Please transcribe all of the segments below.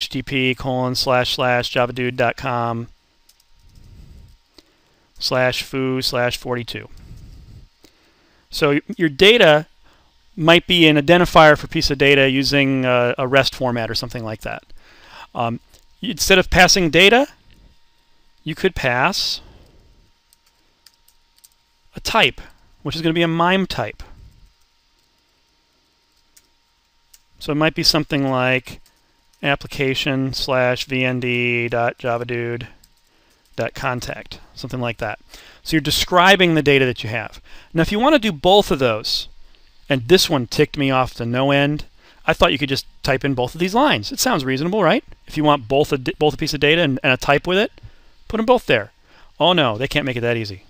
http://javadude.com/foo/42. So your data might be an identifier for a piece of data using a REST format or something like that. Instead of passing data, you could pass a type, which is going to be a MIME type. So it might be something like application/vnd.javadude.contact, something like that. So you're describing the data that you have. Now if you want to do both of those, and this one ticked me off to no end, I thought you could just type in both of these lines. It sounds reasonable, right? If you want both a piece of data and a type with it, put them both there. Oh no, they can't make it that easy.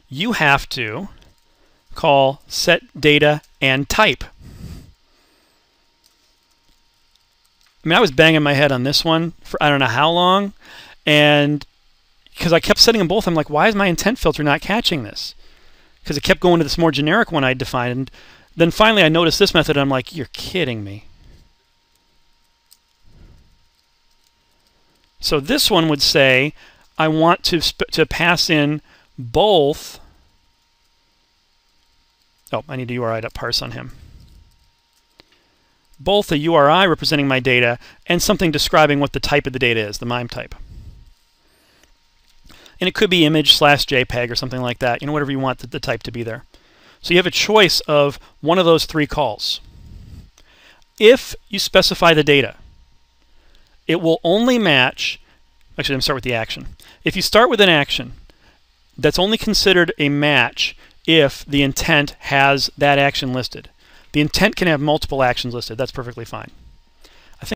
You have to call setDataAndType. I mean, I was banging my head on this one for I don't know how long, and because I kept setting them both, I'm like, why is my intent filter not catching this? Because it kept going to this more generic one I defined, and then finally I noticed this method, and I'm like, you're kidding me. So this one would say, I want to pass in both. Oh, I need a URI.parse on him. Both a URI representing my data and something describing what the type of the data is, the MIME type. And it could be image/JPEG or something like that, you know, whatever you want the type to be there. So you have a choice of one of those three calls. If you specify the data, it will only match, actually, let me start with the action. If you start with an action, that's only considered a match if the intent has that action listed. The intent can have multiple actions listed. That's perfectly fine.